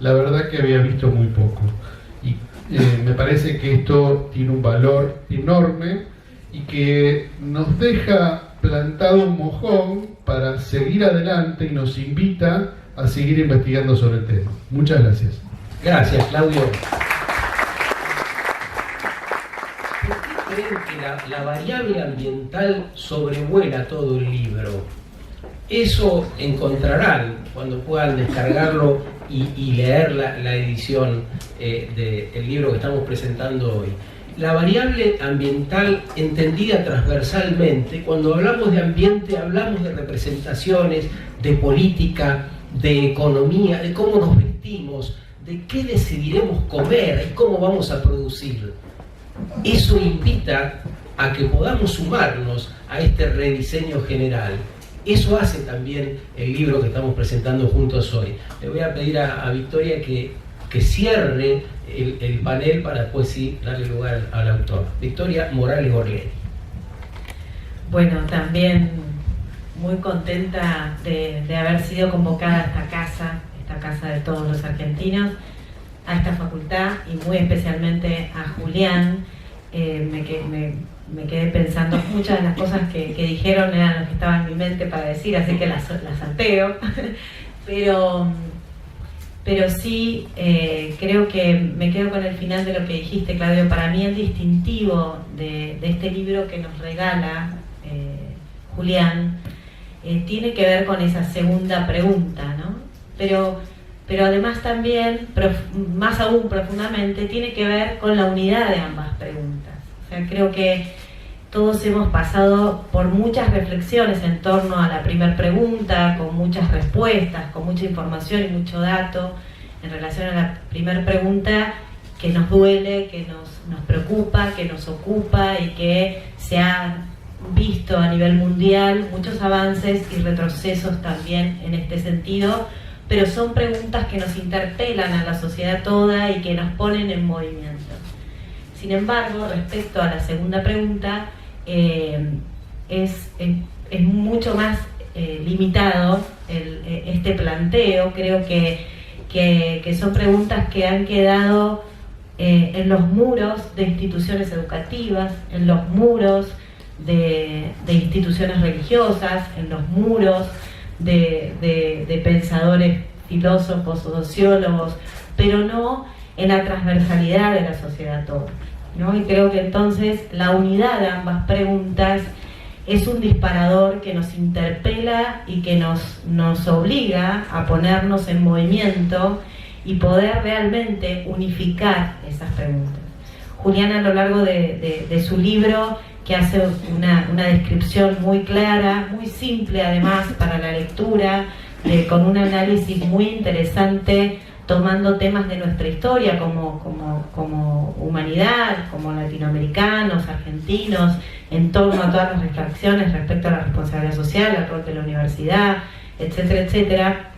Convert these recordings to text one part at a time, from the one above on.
la verdad que había visto muy poco. Y me parece que esto tiene un valor enorme y que nos deja plantado un mojón para seguir adelante y nos invita a seguir investigando sobre el tema. Muchas gracias. Gracias, Claudio. ¿Por qué creen que la variable ambiental sobrevuela todo el libro? Eso encontrarán cuando puedan descargarlo y leer la edición del libro que estamos presentando hoy. La variable ambiental entendida transversalmente, cuando hablamos de ambiente hablamos de representaciones, de política, de economía, de cómo nos vestimos, de qué decidiremos comer y cómo vamos a producir. Eso invita a que podamos sumarnos a este rediseño general. Eso hace también el libro que estamos presentando juntos hoy. Le voy a pedir a Victoria que cierre el panel para después sí darle lugar al autor. Victoria Morales Borghetti. Bueno, también muy contenta de haber sido convocada a esta casa de todos los argentinos, a esta facultad y muy especialmente a Julián. Me quedé pensando, muchas de las cosas que dijeron eran las que estaban en mi mente para decir, así que las salteo. Pero sí, creo que me quedo con el final de lo que dijiste, Claudio. Para mí el distintivo de este libro que nos regala Julián tiene que ver con esa segunda pregunta, ¿no? Pero además también, más aún profundamente, tiene que ver con la unidad de ambas preguntas. O sea, creo que todos hemos pasado por muchas reflexiones en torno a la primera pregunta, con muchas respuestas, con mucha información y mucho dato en relación a la primera pregunta que nos duele, que nos preocupa, que nos ocupa y que se ha visto a nivel mundial muchos avances y retrocesos también en este sentido, pero son preguntas que nos interpelan a la sociedad toda y que nos ponen en movimiento. Sin embargo, respecto a la segunda pregunta, es mucho más limitado este planteo. Creo que son preguntas que han quedado en los muros de instituciones educativas, en los muros de instituciones religiosas, en los muros de pensadores, filósofos o sociólogos, pero no en la transversalidad de la sociedad toda, ¿no? Y creo que entonces la unidad de ambas preguntas es un disparador que nos interpela y que nos obliga a ponernos en movimiento y poder realmente unificar esas preguntas. Julián, a lo largo de su libro, que hace una descripción muy clara, muy simple además para la lectura, con un análisis muy interesante, tomando temas de nuestra historia como humanidad, como latinoamericanos, argentinos, en torno a todas las reflexiones respecto a la responsabilidad social, al rol de la universidad, etcétera, etcétera.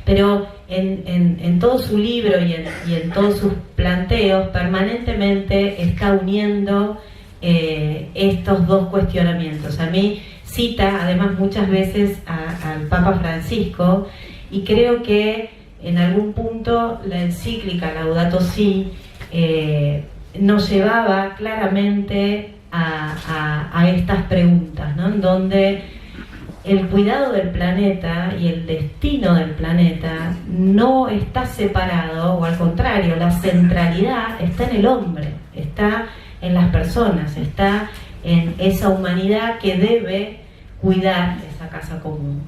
Pero en todo su libro y en todos sus planteos permanentemente está uniendo estos dos cuestionamientos. A mí cita además muchas veces al Papa Francisco, y creo que en algún punto la encíclica Laudato Si nos llevaba claramente a estas preguntas, ¿no? En donde el cuidado del planeta y el destino del planeta no está separado, o al contrario, la centralidad está en el hombre, está en las personas, está en esa humanidad que debe cuidar esa casa común.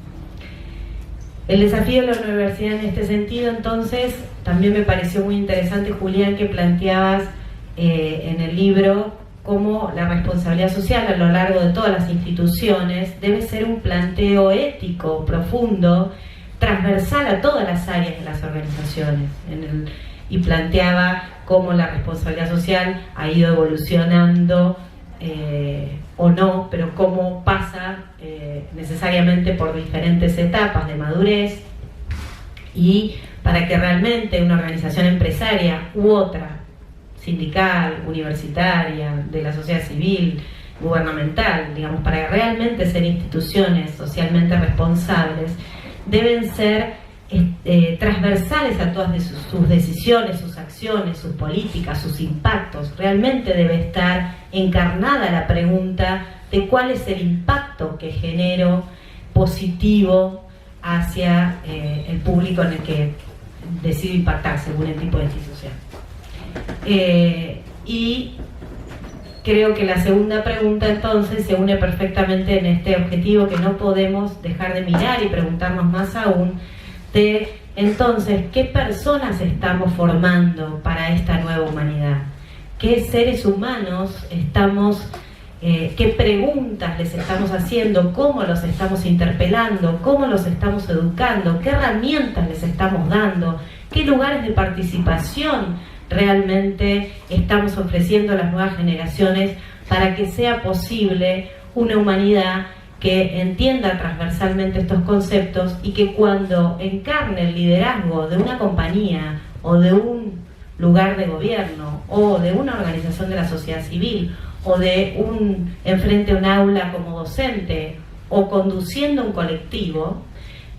El desafío de la universidad en este sentido, entonces, también me pareció muy interesante, Julián, que planteabas en el libro cómo la responsabilidad social a lo largo de todas las instituciones debe ser un planteo ético profundo, transversal a todas las áreas de las organizaciones, y planteaba cómo la responsabilidad social ha ido evolucionando o no, pero cómo pasa necesariamente por diferentes etapas de madurez, y para que realmente una organización empresaria u otra, sindical, universitaria, de la sociedad civil, gubernamental, digamos, para realmente ser instituciones socialmente responsables, deben ser transversales a todas sus decisiones, sus acciones, sus políticas, sus impactos. Realmente debe estar encarnada la pregunta de cuál es el impacto que genero positivo hacia el público en el que decido impactar según el tipo de institución. Y creo que la segunda pregunta entonces se une perfectamente en este objetivo que no podemos dejar de mirar y preguntarnos más aún de entonces qué personas estamos formando para esta nueva humanidad, qué seres humanos estamos, qué preguntas les estamos haciendo, cómo los estamos interpelando, cómo los estamos educando, qué herramientas les estamos dando, qué lugares de participación realmente estamos ofreciendo a las nuevas generaciones para que sea posible una humanidad que entienda transversalmente estos conceptos y que cuando encarne el liderazgo de una compañía o de un lugar de gobierno o de una organización de la sociedad civil o de enfrente a un aula como docente o conduciendo un colectivo,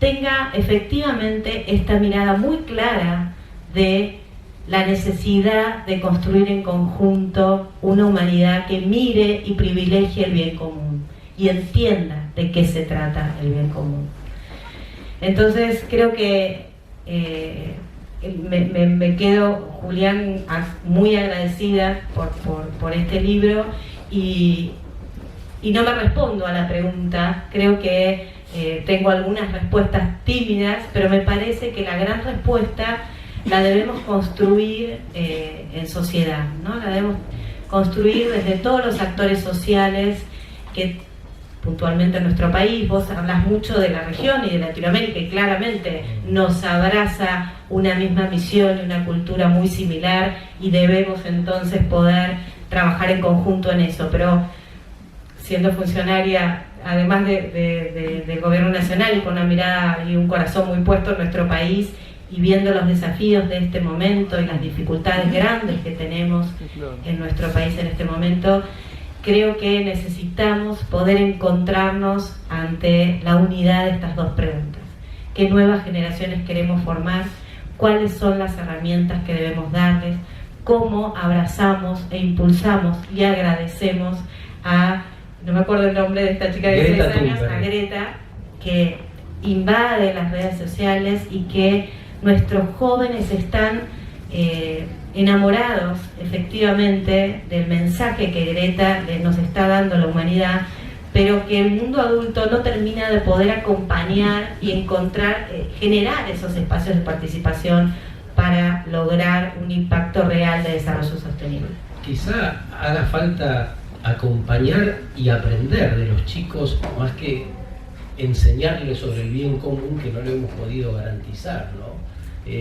tenga efectivamente esta mirada muy clara de la necesidad de construir en conjunto una humanidad que mire y privilegie el bien común y entienda de qué se trata el bien común. Entonces creo que me quedo, Julián, muy agradecida por este libro y no me respondo a la pregunta. Creo que tengo algunas respuestas tímidas, pero me parece que la gran respuesta la debemos construir en sociedad, ¿no? La debemos construir desde todos los actores sociales que puntualmente en nuestro país, vos hablas mucho de la región y de Latinoamérica y claramente nos abraza una misma misión y una cultura muy similar y debemos entonces poder trabajar en conjunto en eso, pero siendo funcionaria además del gobierno nacional y con una mirada y un corazón muy puesto en nuestro país y viendo los desafíos de este momento y las dificultades grandes que tenemos en nuestro país en este momento, creo que necesitamos poder encontrarnos ante la unidad de estas dos preguntas. ¿Qué nuevas generaciones queremos formar? ¿Cuáles son las herramientas que debemos darles? ¿Cómo abrazamos e impulsamos y agradecemos a, no me acuerdo el nombre de esta chica de 16 años, a Greta, que invade las redes sociales y que nuestros jóvenes están enamorados efectivamente del mensaje que Greta nos está dando a la humanidad, pero que el mundo adulto no termina de poder acompañar y encontrar, generar esos espacios de participación para lograr un impacto real de desarrollo sostenible. Quizá haga falta acompañar y aprender de los chicos más que enseñarles sobre el bien común que no le hemos podido garantizar, ¿no?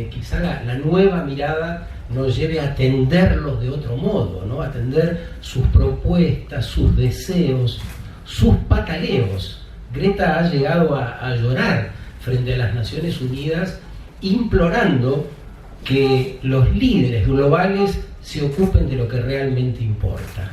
Quizá la nueva mirada nos lleve a atenderlos de otro modo, ¿no? Atender sus propuestas, sus deseos, sus pataleos. Greta ha llegado a llorar frente a las Naciones Unidas implorando que los líderes globales se ocupen de lo que realmente importa.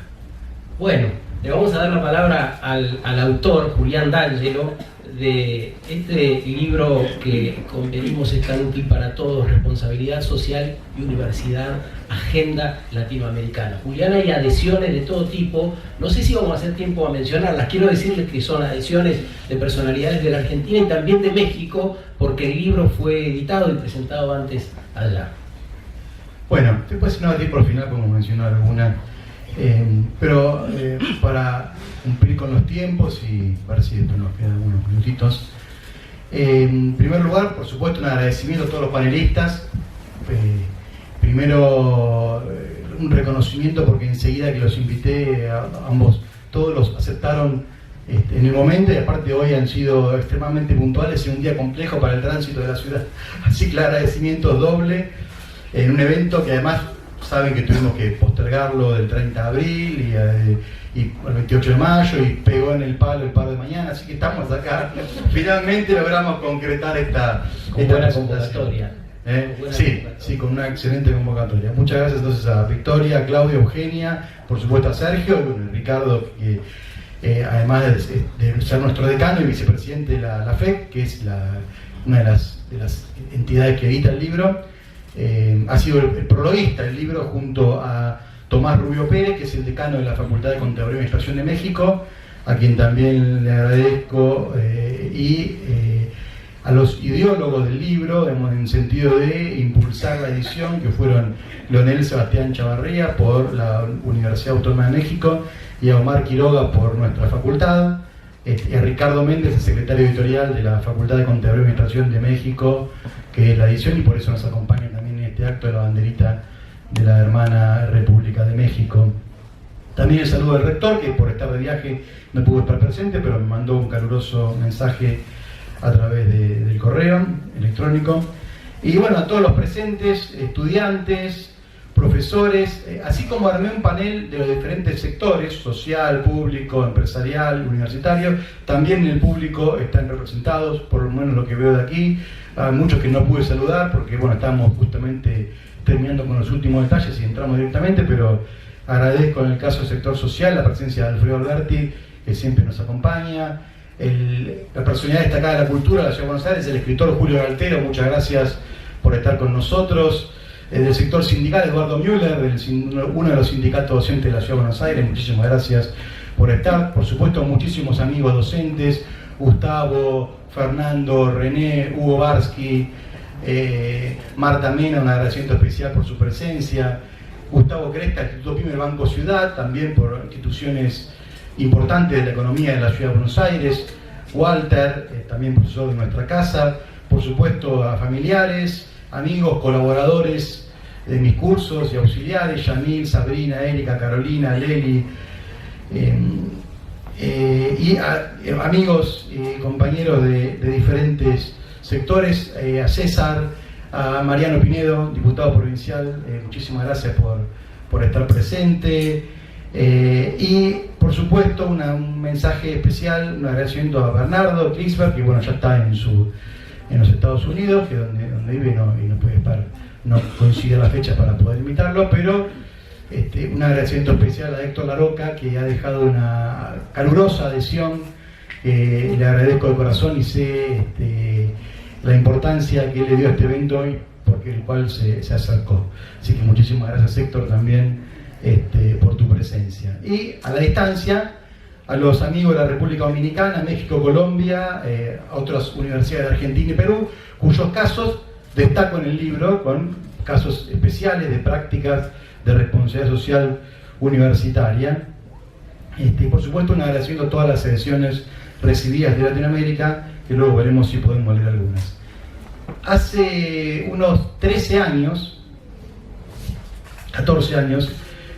Bueno, le vamos a dar la palabra al autor, Julián D'Angelo, de este libro que convenimos es tan útil para todos, Responsabilidad Social y Universidad, Agenda Latinoamericana. Julián, hay adhesiones de todo tipo, no sé si vamos a hacer tiempo a mencionarlas, quiero decirles que son adhesiones de personalidades de la Argentina y también de México, porque el libro fue editado y presentado antes allá. Bueno, después no tiempo al final podemos mencionar alguna, pero para cumplir con los tiempos y ver si después nos quedan algunos minutitos. En primer lugar, por supuesto, un agradecimiento a todos los panelistas. Primero, un reconocimiento porque enseguida que los invité a ambos, todos los aceptaron en el momento y aparte hoy han sido extremadamente puntuales en un día complejo para el tránsito de la ciudad. Así que el agradecimiento es doble en un evento que además saben que tuvimos que postergarlo del 30 de abril y el 28 de mayo y pegó en el paro de mañana, así que estamos acá. Finalmente logramos concretar esta buena convocatoria. Sí, con una excelente convocatoria. Muchas gracias entonces a Victoria, a Claudia, a Eugenia, por supuesto a Sergio y bueno, a Ricardo, que además de ser nuestro decano y vicepresidente de la FEC, que es una de las las entidades que edita el libro. Ha sido el prologuista del libro junto a Tomás Rubio Pérez, que es el decano de la Facultad de Contaduría y Administración de México, a quien también le agradezco, y a los ideólogos del libro, en el sentido de impulsar la edición, que fueron Leonel Sebastián Chavarría por la Universidad Autónoma de México y a Omar Quiroga por nuestra facultad, y a Ricardo Méndez, el secretario editorial de la Facultad de Contaduría y Administración de México, que es la edición, y por eso nos acompaña también en este acto de la banderita de la hermana República de México. También el saludo del rector, que por estar de viaje no pudo estar presente, pero me mandó un caluroso mensaje a través del correo electrónico. Y bueno, a todos los presentes, estudiantes, profesores, así como armé un panel de los diferentes sectores, social, público, empresarial, universitario. También en el público están representados, por lo menos lo que veo de aquí, a muchos que no pude saludar porque bueno, estábamos justamente terminando con los últimos detalles y entramos directamente, pero agradezco en el caso del sector social la presencia de Alfredo Alberti, que siempre nos acompaña. La personalidad destacada de la cultura de la Ciudad de Buenos Aires, el escritor Julio Galtero, muchas gracias por estar con nosotros. Del sector sindical, Eduardo Müller, uno de los sindicatos docentes de la Ciudad de Buenos Aires, muchísimas gracias por estar. Por supuesto, muchísimos amigos docentes, Gustavo, Fernando, René, Hugo Barsky, Marta Mena, un agradecimiento especial por su presencia, Gustavo Cresta, Instituto Pyme del Banco Ciudad, también por instituciones importantes de la economía de la Ciudad de Buenos Aires, Walter, también profesor de nuestra casa, por supuesto a familiares, amigos, colaboradores de mis cursos y auxiliares, Yamil, Sabrina, Erika, Carolina, Leli, y amigos y compañeros de diferentes sectores, a César, a Mariano Pinedo, diputado provincial, muchísimas gracias por estar presente, y por supuesto un mensaje especial, un agradecimiento a Bernardo Klingsberg, que bueno, ya está en los Estados Unidos, que donde vive y no puede estar, no coincide la fecha para poder invitarlo, pero un agradecimiento especial a Héctor Laroca, que ha dejado una calurosa adhesión, le agradezco de corazón y sé la importancia que le dio a este evento y por el cual se acercó. Así que muchísimas gracias, Héctor, también por tu presencia. Y a la distancia, a los amigos de la República Dominicana, México, Colombia, a otras universidades de Argentina y Perú, cuyos casos destaco en el libro, con casos especiales de prácticas de responsabilidad social universitaria. Y por supuesto un agradecimiento a todas las adhesiones recibidas de Latinoamérica, que luego veremos si podemos leer algunas. Hace unos 13 años, 14 años,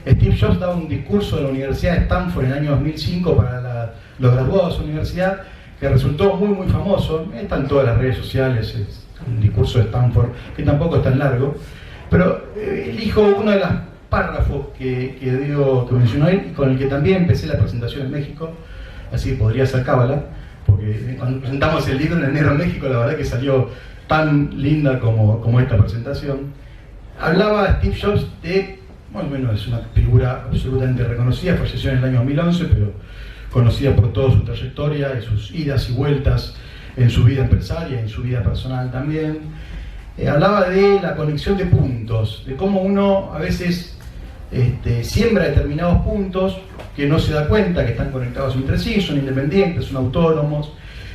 Steve Jobs daba un discurso en la Universidad de Stanford en el año 2005 para los graduados de su universidad, que resultó muy muy famoso. Está en todas las redes sociales, es un discurso de Stanford que tampoco es tan largo, pero elijo uno de los párrafos que mencionó él, y con el que también empecé la presentación en México, así podría ser cábala, porque cuando presentamos el libro en enero en México, la verdad que salió tan linda como esta presentación. Hablaba Steve Jobs de, más o menos es una figura absolutamente reconocida, falleció en el año 2011, pero conocida por toda su trayectoria y sus idas y vueltas en su vida empresaria y en su vida personal también. Hablaba de la conexión de puntos, de cómo uno a veces siembra determinados puntos que no se da cuenta que están conectados entre sí, son independientes, son autónomos,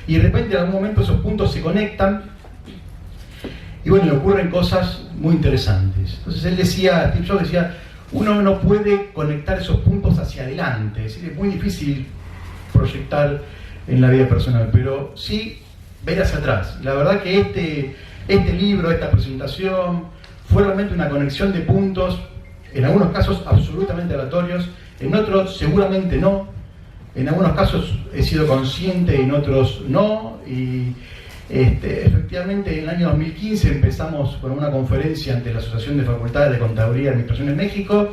y de repente en algún momento esos puntos se conectan y bueno, le ocurren cosas muy interesantes. Entonces él decía, Steve Jobs decía, uno no puede conectar esos puntos hacia adelante, es decir, es muy difícil proyectar en la vida personal, pero sí ver hacia atrás. La verdad que este libro, esta presentación, fue realmente una conexión de puntos, en algunos casos absolutamente aleatorios, en otros seguramente no, en algunos casos he sido consciente, en otros no, y efectivamente en el año 2015 empezamos con una conferencia ante la Asociación de Facultades de Contaduría y Administración en México,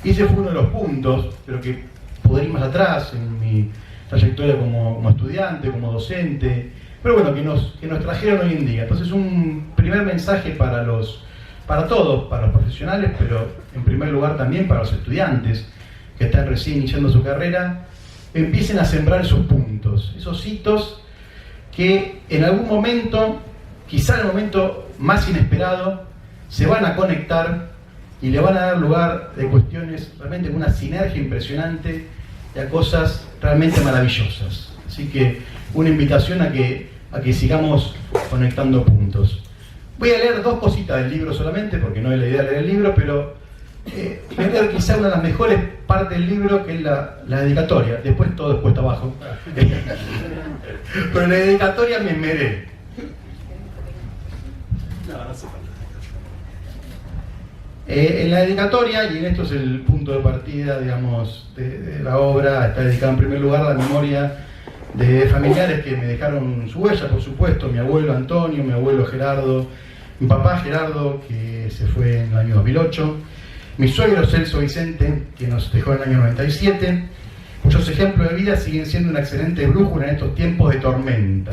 y ese fue uno de los puntos, pero que pude ir más atrás en mi trayectoria como estudiante, como docente, pero bueno, que nos trajeron hoy en día. Entonces un primer mensaje para todos, para los profesionales, pero en primer lugar también para los estudiantes que están recién iniciando su carrera, empiecen a sembrar esos puntos, esos hitos que en algún momento quizá en el momento más inesperado, se van a conectar y le van a dar lugar de cuestiones realmente con una sinergia impresionante y a cosas realmente maravillosas. Así que una invitación a que sigamos conectando puntos. Voy a leer 2 cositas del libro solamente, porque no es la idea de leer el libro, pero voy a leer quizá una de las mejores partes del libro, que es la dedicatoria. Después todo es cuesta abajo. Pero la dedicatoria me esmeré. En la dedicatoria, y en esto es el punto de partida, digamos, de la obra, está dedicada en primer lugar a la memoria de familiares que me dejaron su huella, por supuesto, mi abuelo Antonio, mi abuelo Gerardo, mi papá Gerardo, que se fue en el año 2008, mi suegro Celso Vicente, que nos dejó en el año 97, cuyos ejemplos de vida siguen siendo una excelente brújula en estos tiempos de tormenta.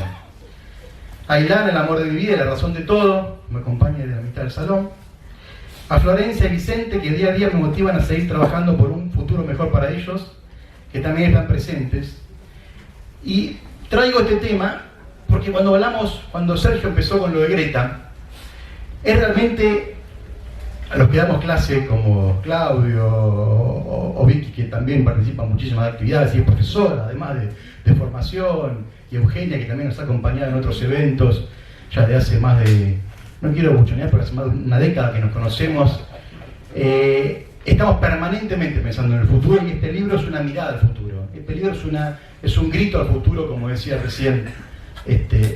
A Ilan, el amor de mi vida y la razón de todo, me acompaña de la mitad del salón. A Florencia y Vicente, que día a día me motivan a seguir trabajando por un futuro mejor para ellos, que también están presentes. Y traigo este tema porque cuando Sergio empezó con lo de Greta, es realmente, a los que damos clase como Claudio o Vicky, que también participa en muchísimas actividades y es profesora, además de formación, y Eugenia, que también nos ha acompañado en otros eventos, ya de hace más de, no quiero buchonear, pero hace más de una década que nos conocemos. Estamos permanentemente pensando en el futuro, y este libro es una mirada al futuro. Este libro es un grito al futuro, como decía recién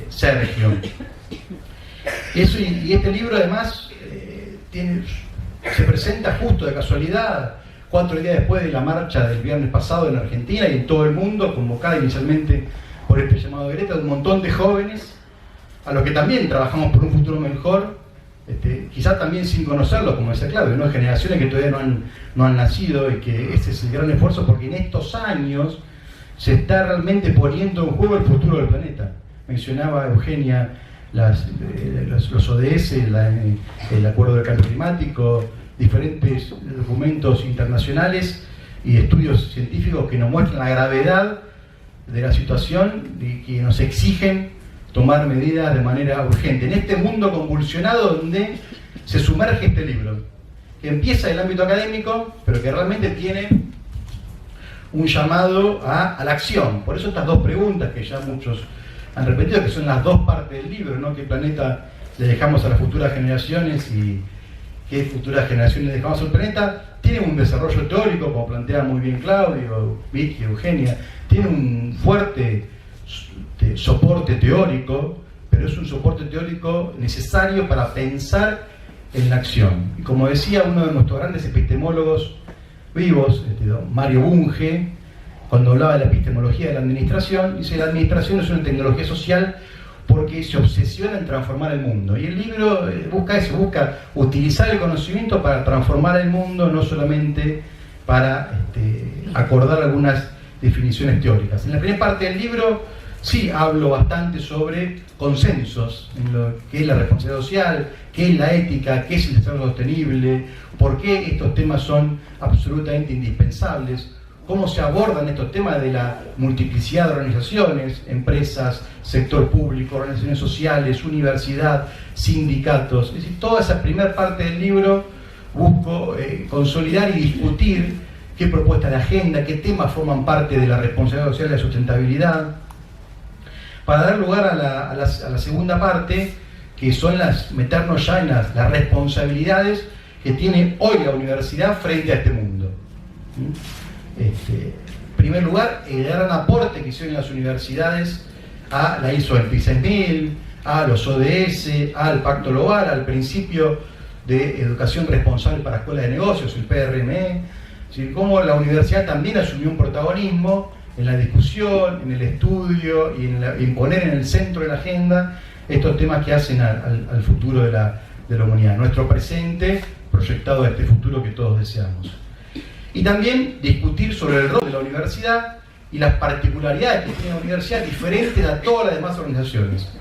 Sergio. Y este libro además se presenta justo de casualidad 4 días después de la marcha del viernes pasado en Argentina y en todo el mundo, convocada inicialmente por este llamado de Greta, de un montón de jóvenes a los que también trabajamos por un futuro mejor, quizás también sin conocerlo, como decía Claudio, ¿no? Generaciones que todavía no han nacido, y que ese es el gran esfuerzo, porque en estos años se está realmente poniendo en juego el futuro del planeta. Mencionaba Eugenia los ODS, el Acuerdo del Cambio Climático, diferentes documentos internacionales y estudios científicos que nos muestran la gravedad de la situación y que nos exigen tomar medidas de manera urgente. En este mundo convulsionado donde se sumerge este libro, que empieza en el ámbito académico, pero que realmente tiene un llamado a la acción. Por eso estas 2 preguntas que ya muchos han repetido, que son las 2 partes del libro, ¿no? ¿Qué planeta le dejamos a las futuras generaciones y qué futuras generaciones le dejamos al planeta? Tiene un desarrollo teórico, como plantea muy bien Claudio, Vicky, Eugenia, tiene un fuerte soporte teórico, pero es un soporte teórico necesario para pensar en la acción. Y como decía uno de nuestros grandes epistemólogos vivos, Mario Bunge, cuando hablaba de la epistemología de la administración, dice: la administración es una tecnología social porque se obsesiona en transformar el mundo. Y el libro busca eso, busca utilizar el conocimiento para transformar el mundo, no solamente para acordar algunas definiciones teóricas. En la primera parte del libro sí hablo bastante sobre consensos, en lo que es la responsabilidad social, qué es la ética, qué es el desarrollo sostenible, por qué estos temas son absolutamente indispensables, cómo se abordan estos temas de la multiplicidad de organizaciones, empresas, sector público, organizaciones sociales, universidad, sindicatos. Es decir, toda esa primera parte del libro busco consolidar y discutir qué propuestas de agenda, qué temas forman parte de la responsabilidad social y la sustentabilidad, para dar lugar a la segunda parte, que son meternos ya en las responsabilidades que tiene hoy la universidad frente a este mundo. En primer lugar, el gran aporte que hicieron las universidades a la ISO 26000, a los ODS, al Pacto Global, al principio de educación responsable para escuelas de negocios, el PRME, es decir, cómo la universidad también asumió un protagonismo en la discusión, en el estudio y en poner en el centro de la agenda estos temas que hacen al futuro de la humanidad, nuestro presente proyectado a este futuro que todos deseamos. Y también discutir sobre el rol de la universidad y las particularidades que tiene la universidad diferentes a todas las demás organizaciones.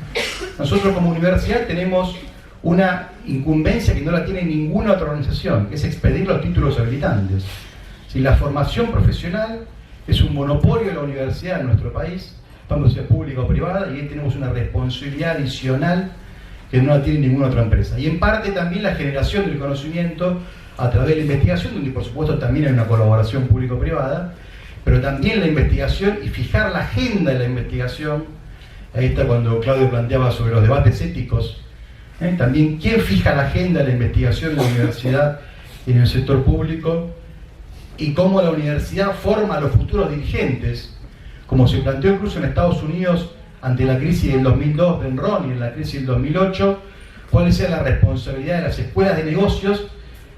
Nosotros como universidad tenemos una incumbencia que no la tiene ninguna otra organización, que es expedir los títulos habilitantes. Si la formación profesional es un monopolio de la universidad en nuestro país, tanto sea pública o privada, y ahí tenemos una responsabilidad adicional que no la tiene ninguna otra empresa. Y en parte también la generación del conocimiento a través de la investigación, donde por supuesto también hay una colaboración público-privada, pero también la investigación y fijar la agenda de la investigación. Ahí está cuando Claudio planteaba sobre los debates éticos. También, ¿quién fija la agenda de la investigación en la universidad y en el sector público? Y cómo la universidad forma a los futuros dirigentes, como se planteó incluso en Estados Unidos ante la crisis del 2002 de Enron y en la crisis del 2008, cuál sea la responsabilidad de las escuelas de negocios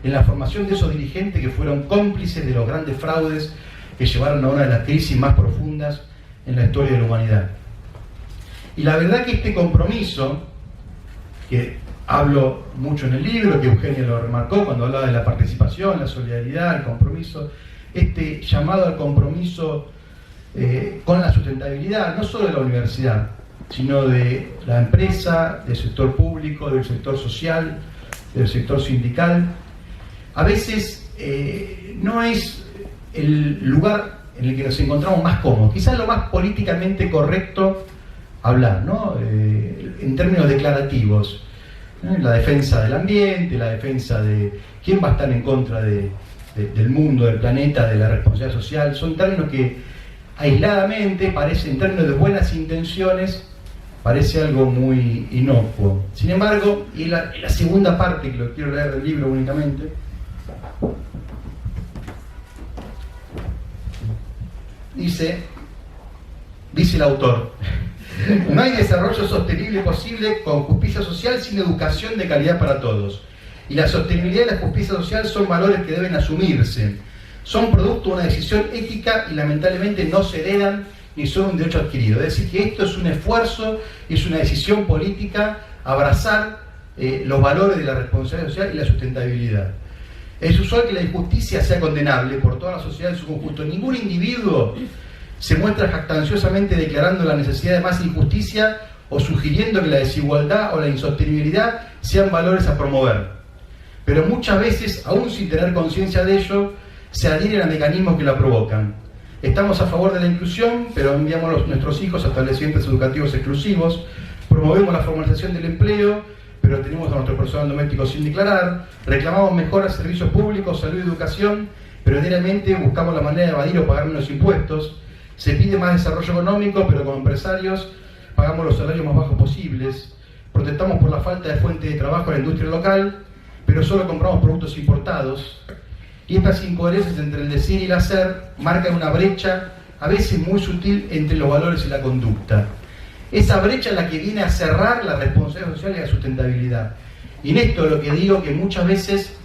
en la formación de esos dirigentes que fueron cómplices de los grandes fraudes que llevaron a una de las crisis más profundas en la historia de la humanidad. Y la verdad que este compromiso, que hablo mucho en el libro, que Eugenia lo remarcó cuando hablaba de la participación, la solidaridad, el compromiso, este llamado al compromiso con la sustentabilidad, no solo de la universidad, sino de la empresa, del sector público, del sector social, del sector sindical, a veces no es el lugar en el que nos encontramos más cómodos, quizás lo más políticamente correcto hablar, ¿no? En términos declarativos, ¿no? La defensa del ambiente, la defensa de quién va a estar en contra del mundo, del planeta, de la responsabilidad social, son términos que aisladamente parece, en términos de buenas intenciones, parece algo muy inocuo. Sin embargo, y la segunda parte, que lo quiero leer del libro únicamente, dice el autor: no hay desarrollo sostenible posible con justicia social sin educación de calidad para todos. Y la sostenibilidad y la justicia social son valores que deben asumirse. Son producto de una decisión ética y lamentablemente no se heredan ni son un derecho adquirido. Es decir, que esto es un esfuerzo y es una decisión política abrazar los valores de la responsabilidad social y la sustentabilidad. Es usual que la injusticia sea condenable por toda la sociedad en su conjunto. Ningún individuo se muestra jactanciosamente declarando la necesidad de más injusticia o sugiriendo que la desigualdad o la insostenibilidad sean valores a promover. Pero muchas veces, aún sin tener conciencia de ello, se adhieren a mecanismos que la provocan. Estamos a favor de la inclusión, pero enviamos a nuestros hijos a establecimientos educativos exclusivos, promovemos la formalización del empleo, pero tenemos a nuestro personal doméstico sin declarar, reclamamos mejoras, servicios públicos, salud y educación, pero diariamente buscamos la manera de evadir o pagar menos impuestos. Se pide más desarrollo económico, pero como empresarios pagamos los salarios más bajos posibles. Protestamos por la falta de fuente de trabajo en la industria local, pero solo compramos productos importados. Y estas incoherencias entre el decir y el hacer marcan una brecha, a veces muy sutil, entre los valores y la conducta. Esa brecha es la que viene a cerrar la responsabilidad social y la sustentabilidad. Y en esto lo que digo, que muchas veces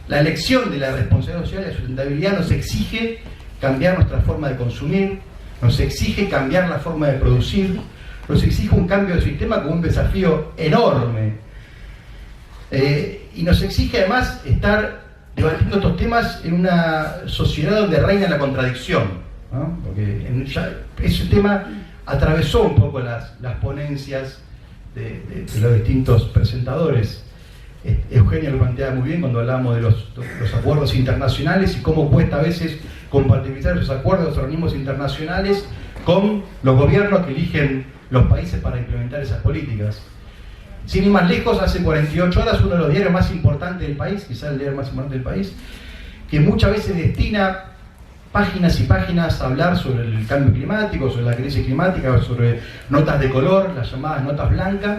la elección de la responsabilidad social y la sustentabilidad nos exige cambiar nuestra forma de consumir, nos exige cambiar la forma de producir, nos exige un cambio de sistema como un desafío enorme. Y nos exige además estar debatiendo estos temas en una sociedad donde reina la contradicción, ¿no? Porque ese tema atravesó un poco las ponencias de los distintos presentadores. Eugenia lo planteaba muy bien cuando hablábamos de los acuerdos internacionales y cómo cuesta a veces compatibilizar esos acuerdos de organismos internacionales con los gobiernos que eligen los países para implementar esas políticas. Sin ir más lejos, hace 48 horas uno de los diarios más importantes del país, quizás el diario más importante del país, que muchas veces destina páginas y páginas a hablar sobre el cambio climático, sobre la crisis climática, sobre notas de color, las llamadas notas blancas,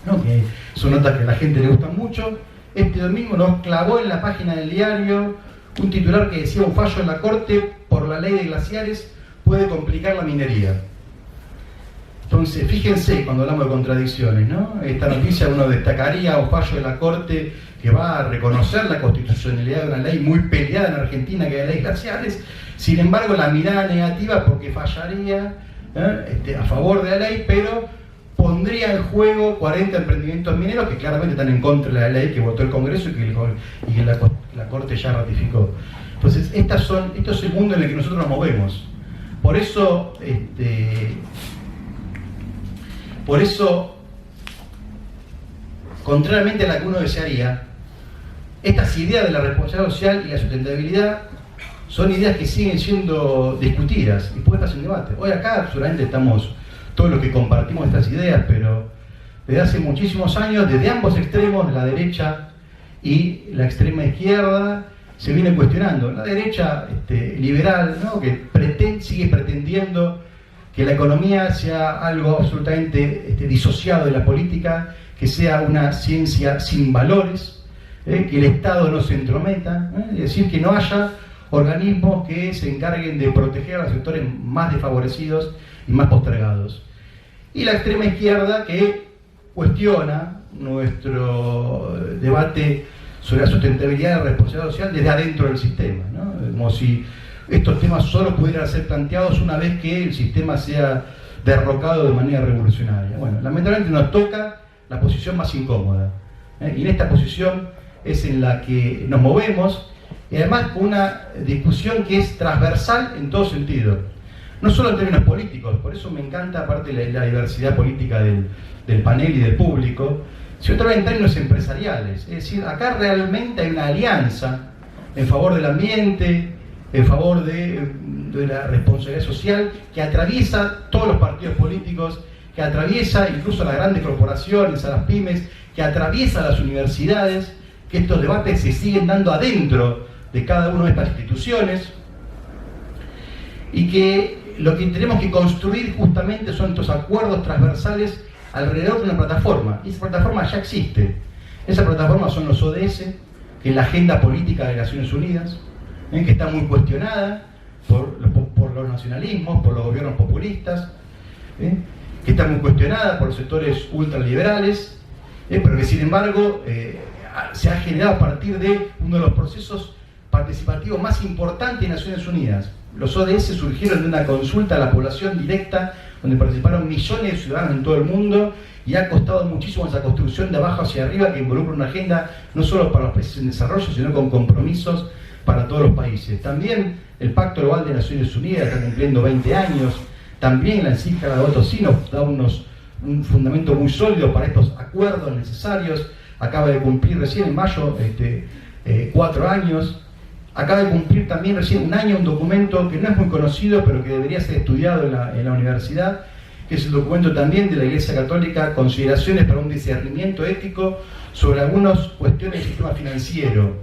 ¿no? Que son notas que a la gente le gustan mucho. Este domingo nos clavó en la página del diario un titular que decía: un fallo en la Corte por la ley de glaciares puede complicar la minería. Entonces, fíjense cuando hablamos de contradicciones, ¿no? Esta noticia uno destacaría un fallo de la Corte que va a reconocer la constitucionalidad de una ley muy peleada en Argentina, que es la ley glaciares. Sin embargo, la mirada negativa porque fallaría a favor de la ley, pero pondría en juego 40 emprendimientos mineros que claramente están en contra de la ley que votó el Congreso y que la Corte ya ratificó. Entonces, esto es el mundo en el que nosotros nos movemos. Por eso, contrariamente a la que uno desearía, estas ideas de la responsabilidad social y la sustentabilidad son ideas que siguen siendo discutidas y puestas en debate. Hoy acá seguramente estamos todos los que compartimos estas ideas, pero desde hace muchísimos años, desde ambos extremos, la derecha y la extrema izquierda, se viene cuestionando. La derecha liberal, ¿no?, que sigue pretendiendo que la economía sea algo absolutamente disociado de la política, que sea una ciencia sin valores, que el Estado no se entrometa, es decir, que no haya organismos que se encarguen de proteger a los sectores más desfavorecidos y más postergados. Y la extrema izquierda, que cuestiona nuestro debate sobre la sustentabilidad y la responsabilidad social desde adentro del sistema, ¿no? Como si estos temas solo pudieran ser planteados una vez que el sistema sea derrocado de manera revolucionaria. Bueno, lamentablemente nos toca la posición más incómoda, y en esta posición es en la que nos movemos, y además con una discusión que es transversal en todo sentido, no solo en términos políticos. Por eso me encanta, aparte la diversidad política del panel y del público, sino también en términos empresariales. Es decir, acá realmente hay una alianza en favor del ambiente, en favor de la responsabilidad social, que atraviesa todos los partidos políticos, que atraviesa incluso a las grandes corporaciones, a las pymes, que atraviesa a las universidades, que estos debates se siguen dando adentro de cada una de estas instituciones, y que lo que tenemos que construir justamente son estos acuerdos transversales alrededor de una plataforma. Y esa plataforma ya existe. Esa plataforma son los ODS, que es la agenda política de Naciones Unidas, que está muy cuestionada por los nacionalismos, por los gobiernos populistas, que está muy cuestionada por los sectores ultraliberales, pero que sin embargo se ha generado a partir de uno de los procesos participativos más importantes de Naciones Unidas. Los ODS surgieron de una consulta a la población directa, donde participaron millones de ciudadanos en todo el mundo, y ha costado muchísimo esa construcción de abajo hacia arriba, que involucra una agenda no solo para los países en desarrollo, sino con compromisos para todos los países. También el Pacto Global de Naciones Unidas está cumpliendo 20 años, también la encíclica de Laudato Si nos da un fundamento muy sólido para estos acuerdos necesarios. Acaba de cumplir recién en mayo 4 años. Acaba de cumplir también recién un año un documento que no es muy conocido, pero que debería ser estudiado en la universidad, que es el documento también de la Iglesia Católica, Consideraciones para un discernimiento ético sobre algunas cuestiones del sistema financiero,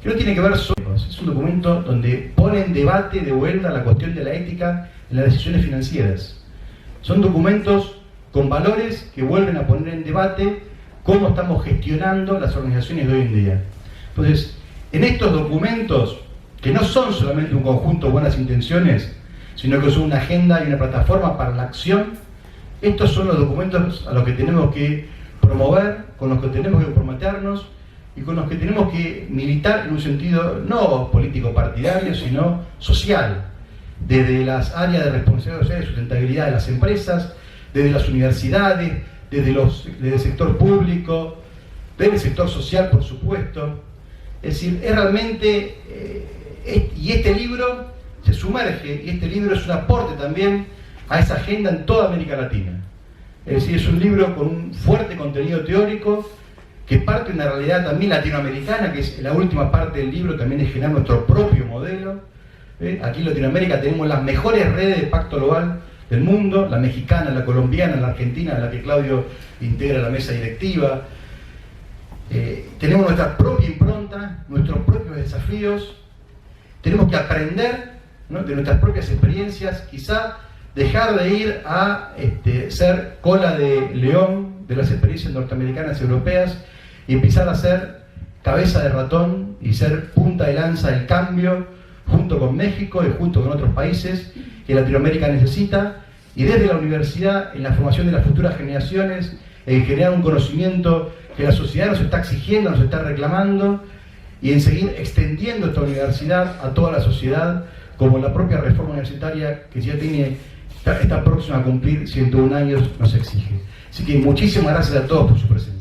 que no tiene que ver solo. Es un documento donde pone en debate de vuelta la cuestión de la ética en las decisiones financieras. Son documentos con valores que vuelven a poner en debate cómo estamos gestionando las organizaciones de hoy en día. Entonces, en estos documentos, que no son solamente un conjunto de buenas intenciones, sino que son una agenda y una plataforma para la acción, estos son los documentos a los que tenemos que promover, con los que tenemos que comprometernos y con los que tenemos que militar en un sentido no político partidario, sino social, desde las áreas de responsabilidad social y sustentabilidad de las empresas, desde las universidades, desde el sector público, desde el sector social, por supuesto. Es decir, es realmente, y este libro se sumerge, y este libro es un aporte también a esa agenda en toda América Latina. Es decir, es un libro con un fuerte contenido teórico, que parte de una realidad también latinoamericana, que es la última parte del libro, también es generar nuestro propio modelo. Aquí en Latinoamérica tenemos las mejores redes de pacto global del mundo, la mexicana, la colombiana, la argentina, en la que Claudio integra la mesa directiva. Tenemos nuestra propia impronta, nuestros propios desafíos. Tenemos que aprender, ¿no?, de nuestras propias experiencias, quizá dejar de ir a ser cola de león de las experiencias norteamericanas y europeas y empezar a ser cabeza de ratón y ser punta de lanza del cambio junto con México y junto con otros países que Latinoamérica necesita, y desde la universidad, en la formación de las futuras generaciones, en generar un conocimiento que la sociedad nos está exigiendo, nos está reclamando, y en seguir extendiendo esta universidad a toda la sociedad, como la propia reforma universitaria, que ya está próxima a cumplir 101 años, nos exige. Así que muchísimas gracias a todos por su presencia.